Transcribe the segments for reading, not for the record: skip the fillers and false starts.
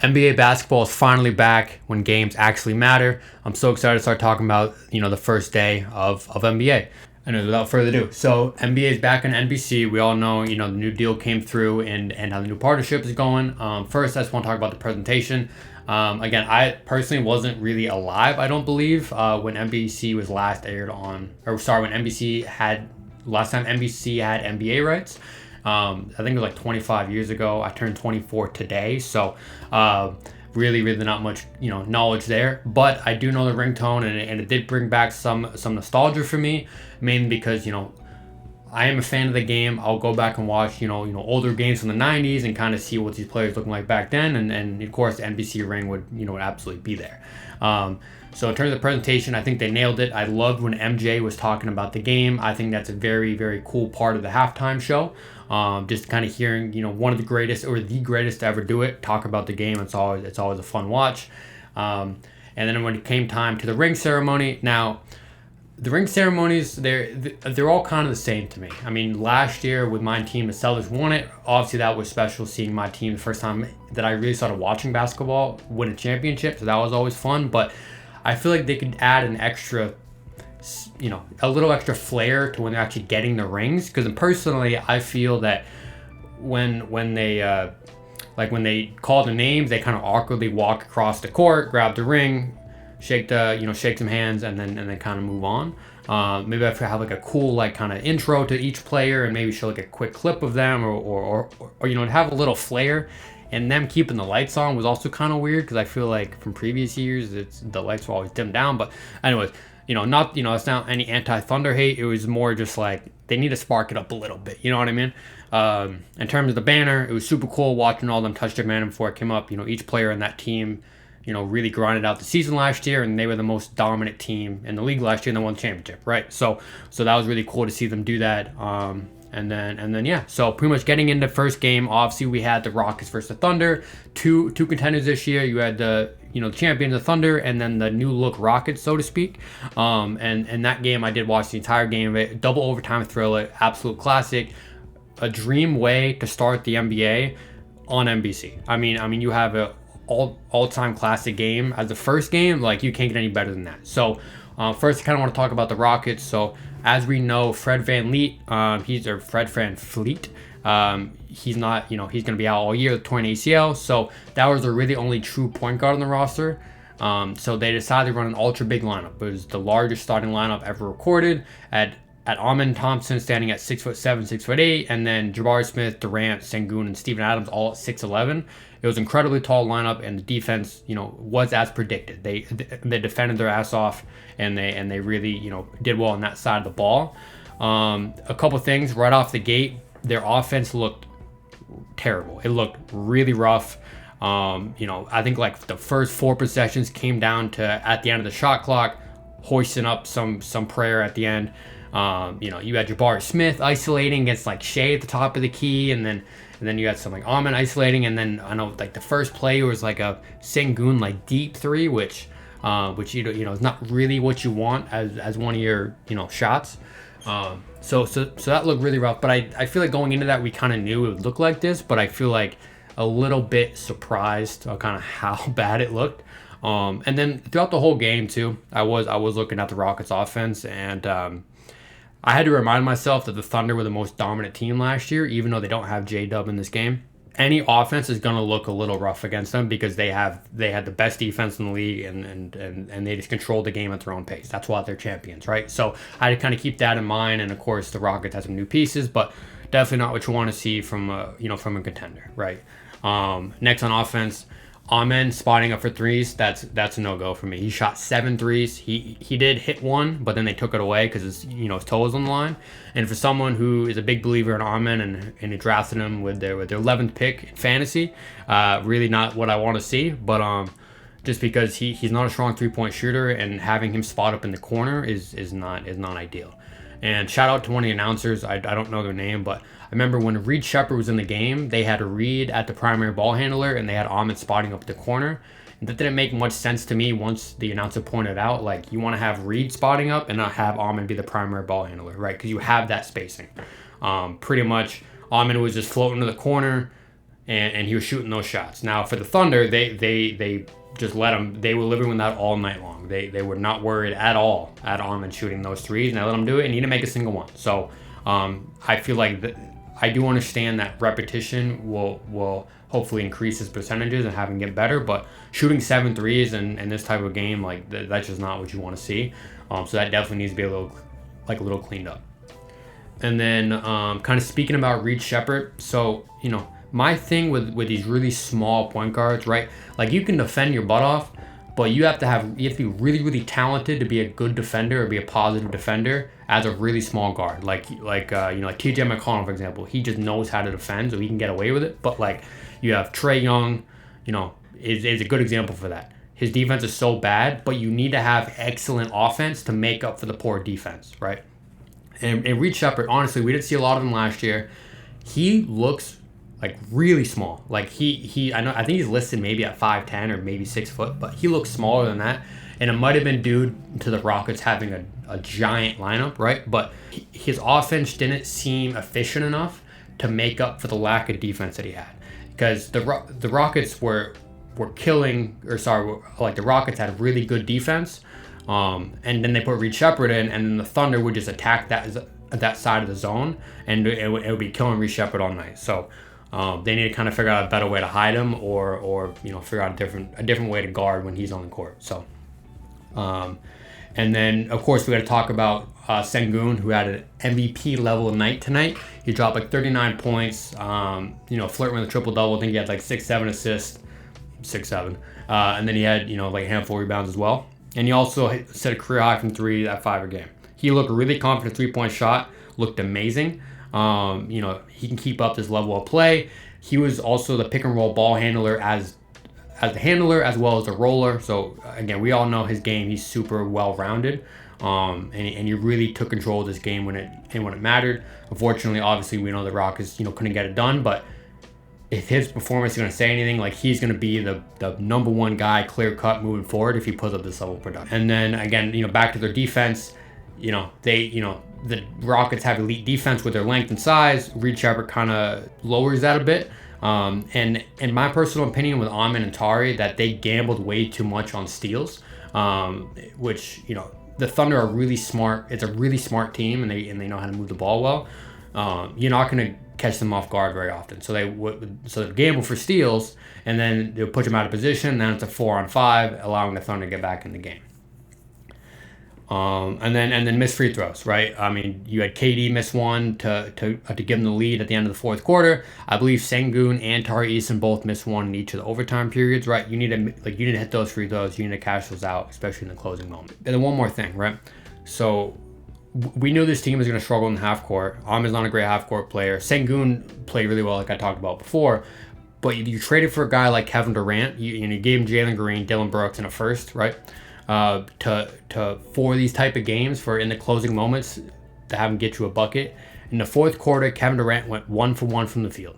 NBA basketball is finally back when games actually matter. I'm so excited to start talking about, the first day of NBA. And without further ado, so NBA is back on NBC. We all know, the new deal came through and how the new partnership is going. First, I just want to talk about the presentation. Again, I personally wasn't really alive, I don't believe, when NBC was last aired on, when last time NBC had NBA rights. I think it was like 25 years ago. I turned 24 today, so really not much knowledge there. But I do know the ringtone, and it did bring back some nostalgia for me, mainly because I am a fan of the game. I'll go back and watch older games from the 90s and kind of see what these players looking like back then, and of course the NBC ring would absolutely be there. So in terms of the presentation, I think they nailed it. I loved when MJ was talking about the game. I think that's a very cool part of the halftime show. Just kind of hearing, one of the greatest or the greatest to ever do it, talk about the game. It's always a fun watch. And then when it came time to the ring ceremony, now the ring ceremonies, they're all kind of the same to me. I mean, last year with my team, the Celtics won it. Obviously, that was special, seeing my team the first time that I really started watching basketball win a championship. So that was always fun. But I feel like they could add an extra, a little extra flair to when they're actually getting the rings. Because personally, I feel that when they call the names, they kind of awkwardly walk across the court, grab the ring, shake some hands, and then kind of move on. Maybe I have like a cool kind of intro to each player, and maybe show like a quick clip of them, or have a little flair. And them keeping the lights on was also kind of weird, because I feel like from previous years, the lights were always dimmed down. But anyways, it's not any anti-Thunder hate. It was more just like they need to spark it up a little bit. You know what I mean? In terms of the banner, it was super cool watching all them touch their banner before it came up. Each player in that team, really grinded out the season last year, and they were the most dominant team in the league last year, and they won the championship, right? So that was really cool to see them do that. And then yeah, so pretty much getting into the first game, obviously we had the Rockets versus the Thunder, two contenders this year. You had the champions, the Thunder, and then the new look Rockets, so to speak. And that game, I did watch the entire game of it. Double overtime thriller, absolute classic, a dream way to start the NBA on NBC. I mean you have a all-time classic game as the first game. Like, you can't get any better than that. So first, I kind of want to talk about the Rockets. So as we know, Fred VanVleet, he's not, he's going to be out all year with torn ACL. So that was the really only true point guard on the roster. So they decided to run an ultra big lineup. It was the largest starting lineup ever recorded at Thompson standing at 6'7", 6'8", and then Jabari Smith, Durant, Şengün, and Steven Adams all at 6'11". It was an incredibly tall lineup, and the defense, was as predicted. They defended their ass off, and they really, did well on that side of the ball. A couple things right off the gate, their offense looked terrible. It looked really rough. I think like the first 4 possessions came down to, at the end of the shot clock, hoisting up some prayer at the end. You had Jabari Smith isolating against like Shai at the top of the key, and then you had some like Amen isolating, and then I know like the first play was like a Şengün like deep three, which is not really what you want as one of your shots. So that looked really rough. But I feel like going into that, we kind of knew it would look like this, but I feel like a little bit surprised kind of how bad it looked. And then throughout the whole game too, I was looking at the Rockets offense, and I had to remind myself that the Thunder were the most dominant team last year, even though they don't have J-Dub in this game. Any offense is going to look a little rough against them, because they had the best defense in the league, and they just controlled the game at their own pace. That's why they're champions, right? So I had to kind of keep that in mind. And of course, the Rockets had some new pieces, but definitely not what you want to see from a contender, right? Next on offense, Amen spotting up for threes, that's a no-go for me. He shot 7 threes. He did hit one, but then they took it away because his toe was on the line. And for someone who is a big believer in Amen and he drafted him with their 11th pick in fantasy, really not what I want to see. But just because he's not a strong 3-point shooter, and having him spot up in the corner is not ideal. And shout out to one of the announcers. I don't know their name, but I remember when Reed Sheppard was in the game, they had Reed at the primary ball handler, and they had Ahmed spotting up the corner. And that didn't make much sense to me once the announcer pointed out, like, you want to have Reed spotting up and not have Ahmed be the primary ball handler, right? Because you have that spacing. Pretty much, Ahmed was just floating to the corner. and he was shooting those shots. Now for the Thunder, they just let him. They were living with that all night long. They were not worried at all at Armin shooting those threes, and they let him do it, and he didn't make a single one. So I feel like I do understand that repetition will hopefully increase his percentages and have him get better, but shooting 7 threes in this type of game, like that's just not what you want to see. So that definitely needs to be a little cleaned up. And then kind of speaking about Reed Sheppard, so my thing with these really small point guards, right? Like you can defend your butt off, but you have to be really, really talented to be a good defender or be a positive defender as a really small guard. Like TJ McConnell, for example, he just knows how to defend, so he can get away with it. But like you have Trae Young, is a good example for that. His defense is so bad, but you need to have excellent offense to make up for the poor defense, right? And Reed Sheppard, honestly, we didn't see a lot of him last year. He looks like really small. Like I think he's listed maybe at 5'10" or maybe 6 foot, but he looks smaller than that. And it might have been due to the Rockets having a giant lineup, right? But his offense didn't seem efficient enough to make up for the lack of defense that he had. Because the Rockets were the Rockets had really good defense. And then they put Reed Sheppard in, and then the Thunder would just attack that side of the zone, and it would be killing Reed Sheppard all night. So they need to kind of figure out a better way to hide him, or figure out a different way to guard when he's on the court. So, and then of course we got to talk about Şengün, who had an MVP level night tonight. He dropped like 39 points. Flirting with a triple double. I think he had like 6-7 assists, 6-7, and then he had like a handful of rebounds as well. And he also set a career high from 3 at 5 a game. He looked really confident 3-point shot, looked amazing. He can keep up this level of play. He was also the pick and roll ball handler as the handler as well as the roller. So again, we all know his game. He's super well rounded. And he really took control of this game when it mattered. Unfortunately, obviously, we know the Rockets couldn't get it done, but if his performance is going to say anything, like he's going to be the number one guy clear cut moving forward if he puts up this level of production. And then again, back to their defense, the Rockets have elite defense with their length and size. Reed Sheppard kind of lowers that a bit. And in my personal opinion with Armin and Tari, that they gambled way too much on steals, which, the Thunder are really smart. It's a really smart team, and they know how to move the ball well. You're not going to catch them off guard very often. So they gamble for steals, and then they'll put them out of position. Then it's a 4-on-5, allowing the Thunder to get back in the game. And then miss free throws, right? I mean, you had KD miss one to give them the lead at the end of the fourth quarter. I believe Şengün and Tari Eason both missed one in each of the overtime periods, right? You need to hit those free throws. You need to cash those out, especially in the closing moment. And then one more thing, right? So we knew this team was going to struggle in the half court. Armin's not a great half court player. Şengün played really well, like I talked about before. But you traded for a guy like Kevin Durant. You gave him Jalen Green, Dillon Brooks, and a first, right? For these type of games, for in the closing moments, to have him get you a bucket. In the fourth quarter, Kevin Durant went 1 for 1 from the field.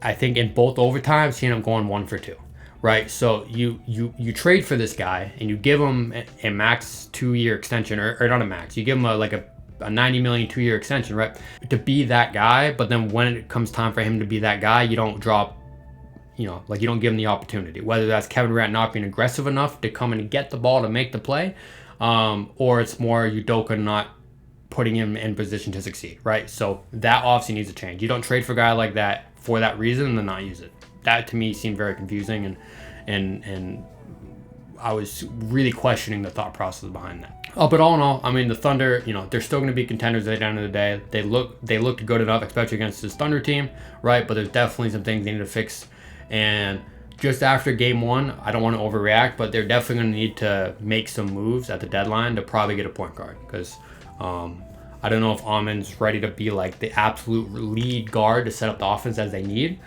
I think in both overtimes, he ended up going 1 for 2. Right, so you trade for this guy and you give him a max 2-year extension, or not a max. You give him a $90 million 2-year extension, right, to be that guy. But then when it comes time for him to be that guy, you don't drop, you don't give him the opportunity. Whether that's Kevin Durant not being aggressive enough to come in and get the ball to make the play, or it's more Udoka not putting him in position to succeed, right? So that obviously needs to change. You don't trade for a guy like that for that reason and then not use it. That to me seemed very confusing, and I was really questioning the thought process behind that. But all in all, I mean, the Thunder, they're still going to be contenders at the end of the day. They looked good enough, especially against this Thunder team, right? But there's definitely some things they need to fix. And just after game 1, I don't want to overreact, but they're definitely going to need to make some moves at the deadline to probably get a point guard, because I don't know if Armin's ready to be like the absolute lead guard to set up the offense as they need.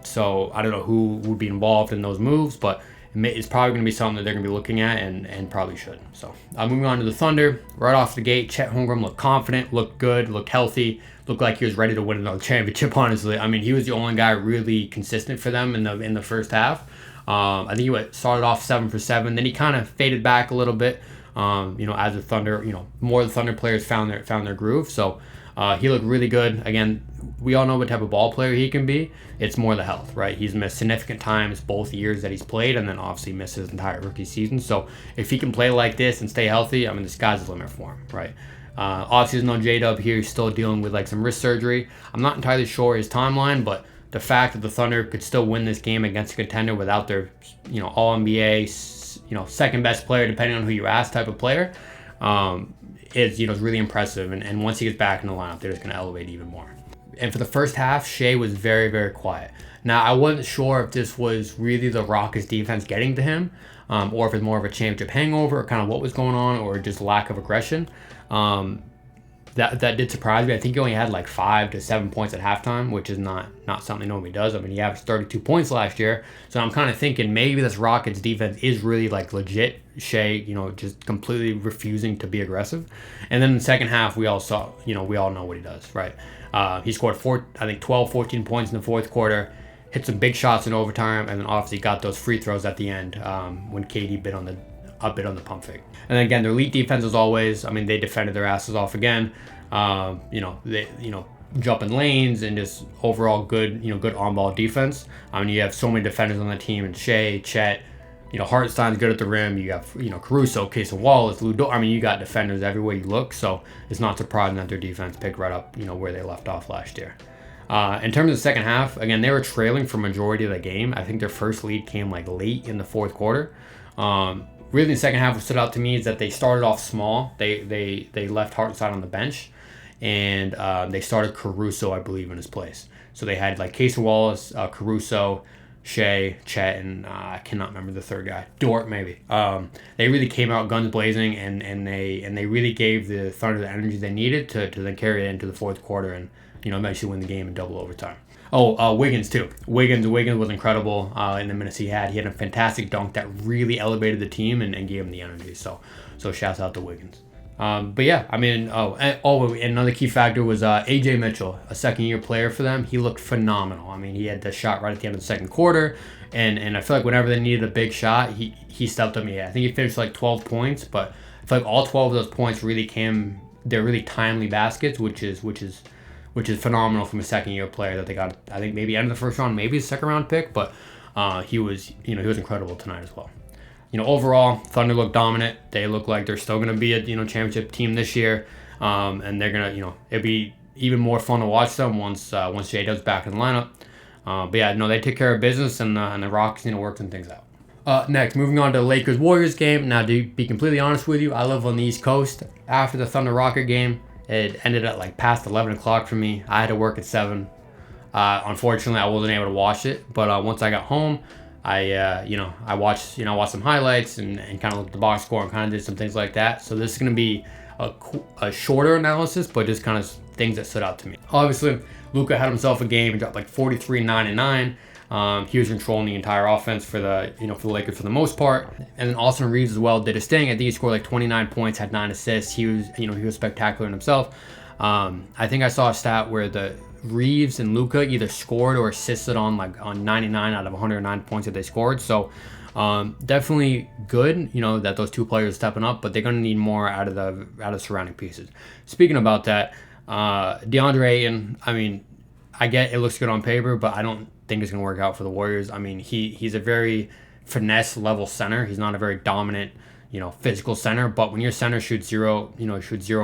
So I don't know who would be involved in those moves, but it's probably going to be something that they're going to be looking at and probably should. So moving on to the Thunder. Right off the gate, Chet Holmgren looked confident, looked good, looked healthy, looked like he was ready to win another championship, honestly. I mean, he was the only guy really consistent for them in the first half. I think he started off 7 for 7. Then he kind of faded back a little bit, as the Thunder, more of the Thunder players found their groove. So He looked really good. Again, we all know what type of ball player he can be. It's more the health, right? He's missed significant times both years that he's played, and then obviously missed his entire rookie season. So if he can play like this and stay healthy, I mean, the sky's the limit for him, right? Obviously, there's no J-Dub here. He's still dealing with like some wrist surgery. I'm not entirely sure his timeline, but the fact that the Thunder could still win this game against a contender without their, All NBA, second best player, depending on who you ask, type of player, is really impressive. And once he gets back in the lineup, they're just going to elevate even more. And for the first half, Shai was very, very quiet. Now, I wasn't sure if this was really the Rockets defense getting to him, or if it's more of a championship hangover, or kind of what was going on, or just lack of aggression. That did surprise me. I think he only had like 5 to 7 points at halftime, which is not something nobody does. I mean, he averaged 32 points last year. So I'm kind of thinking maybe this Rockets defense is really like legit. Shai, just completely refusing to be aggressive. And then in the second half, we all know what he does, right? He scored 12, 14 points in the fourth quarter, hit some big shots in overtime, and then obviously got those free throws at the end when KD bit on the pump fake. And then again, their elite defense as always. I mean, they defended their asses off again. They jumping lanes and just overall good on-ball defense. I mean, you have so many defenders on the team, and Shai, Chet, Hartenstein's good at the rim. You got Caruso, Wallace, Ludo. I mean, you got defenders everywhere you look. So it's not surprising that their defense picked right up where they left off last year. In terms of the second half, again, they were trailing for majority of the game. I think their first lead came like late in the fourth quarter. Really, the second half, what stood out to me is that they started off small. They left Hartenstein on the bench, and they started Caruso, I believe, in his place. So they had like Wallace, Caruso, Shai, Chet, and I cannot remember the third guy, Dort maybe. They really came out guns blazing, and they really gave the Thunder the energy they needed to then carry it into the fourth quarter and eventually win the game in double overtime. Wiggs too. Wiggs was incredible in the minutes he had. He had a fantastic dunk that really elevated the team and gave him the energy. So shouts out to Wiggs. But yeah, I mean, another key factor was AJ Mitchell, a second-year player for them. He looked phenomenal. I mean, he had the shot right at the end of the second quarter, and I feel like whenever they needed a big shot, he stepped up. I think he finished like 12 points, but I feel like all 12 of those points really came. They're really timely baskets, which is phenomenal from a second-year player that they got. I think maybe end of the first round, maybe a second-round pick, but he was incredible tonight as well. Overall, Thunder look dominant. They look like they're still going to be a championship team this year, and they're gonna it'll be even more fun to watch them once J-Dub's back in the lineup. But yeah, they take care of business, and the Rockets work some things out. Next, moving on to the Lakers-Warriors game. Now, to be completely honest with you, I live on the East Coast. After the Thunder-Rocket game, it ended at like past 11 o'clock for me. I had to work at 7. Unfortunately, I wasn't able to watch it. But once I got home, I watched some highlights and kind of looked at the box score and kind of did some things like that. So this is going to be a shorter analysis, but just kind of things that stood out to me. Obviously, Luka had himself a game. He dropped like 43, 9, and 9. He was controlling the entire offense for the Lakers for the most part. And then Austin Reeves as well did his thing. I think he scored like 29 points, had 9 assists. He was spectacular in himself. I think I saw a stat where the Reeves and Luka either scored or assisted on 99 out of 109 points that they scored. So definitely good, that those two players are stepping up, but they're going to need more out of the surrounding pieces. Speaking about that, DeAndre Ayton, I mean, I get it looks good on paper, but I don't think it's going to work out for the Warriors. I mean, he's a very finesse level center. He's not a very dominant, physical center, but when your center shoots zero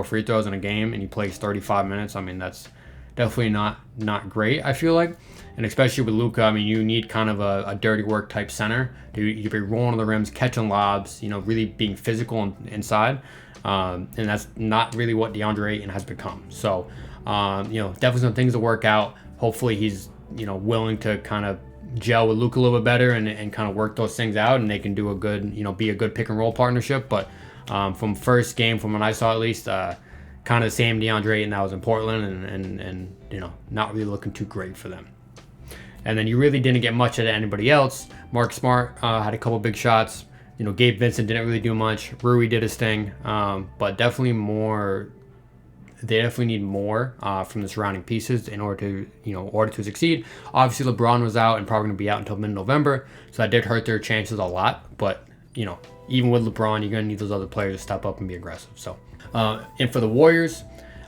free throws in a game and he plays 35 minutes, I mean, that's definitely not great, I feel like. And especially with Luka, I mean, you need kind of a dirty work type center to be rolling to the rims, catching lobs, really being physical inside. And that's not really what DeAndre Ayton has become. So, definitely some things to work out. Hopefully he's, willing to kind of gel with Luka a little bit better and kind of work those things out, and they can do a good, be a good pick and roll partnership. But from first game, from what I saw at least, kind of the same DeAndre Ayton that was in Portland, and not really looking too great for them. And then you really didn't get much out of anybody else. Mark Smart had a couple big shots. Gabe Vincent didn't really do much. Rui did his thing, but definitely more. They definitely need more from the surrounding pieces in order to succeed. Obviously, LeBron was out and probably going to be out until mid-November, so that did hurt their chances a lot. But even with LeBron, you're going to need those other players to step up and be aggressive. So, and for the Warriors,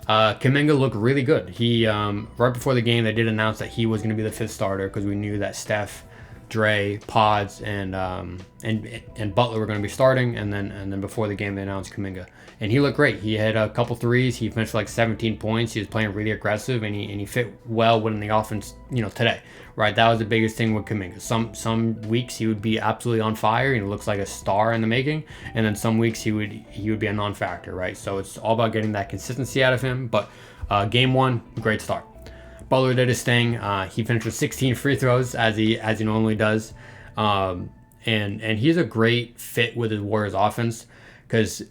Kuminga looked really good. He right before the game, they did announce that he was going to be the fifth starter because we knew that Steph, Dre, Pods, and Butler were going to be starting, and then before the game they announced Kuminga, and he looked great. He had a couple threes. He finished like 17 points. He was playing really aggressive, and he fit well within the offense. Today, right? That was the biggest thing with Kuminga. Some weeks he would be absolutely on fire. He looks like a star in the making, and then some weeks he would be a non-factor, right? So it's all about getting that consistency out of him. But game one, great start. Butler did his thing. He finished with 16 free throws as he normally does, and he's a great fit with his Warriors offense because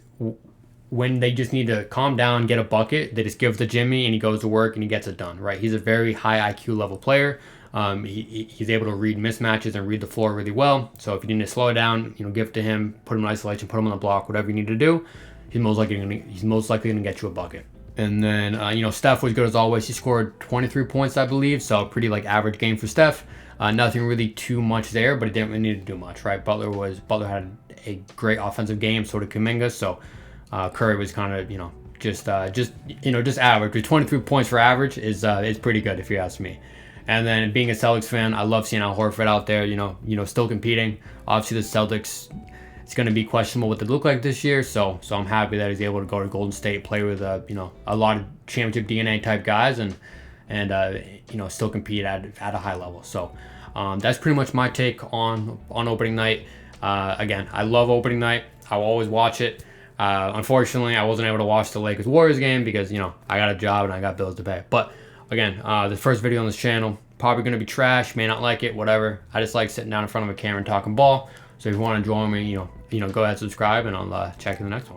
when they just need to calm down, get a bucket, they just give it to Jimmy and he goes to work and he gets it done. Right? He's a very high IQ level player. He's able to read mismatches and read the floor really well. So if you need to slow it down, give it to him, put him in isolation, put him on the block, whatever you need to do, he's most likely gonna get you a bucket. And then, Steph was good as always. He scored 23 points, I believe. So pretty average game for Steph. Nothing really too much there, but he didn't really need to do much, right? Butler had a great offensive game. So did Kuminga. So Curry was kind of, just average. With 23 points for average is pretty good if you ask me. And then being a Celtics fan, I love seeing Al Horford out there, still competing. Obviously the Celtics, it's going to be questionable what they look like this year, so I'm happy that he's able to go to Golden State, play with a lot of championship DNA type guys, and still compete at a high level. So that's pretty much my take on opening night. Again, I love opening night. I'll always watch it. Unfortunately, I wasn't able to watch the Lakers Warriors game because I got a job and I got bills to pay. But again, the first video on this channel, probably going to be trash. May not like it, whatever. I just like sitting down in front of a camera and talking ball. So if you want to join me, go ahead and subscribe, and I'll check you in the next one.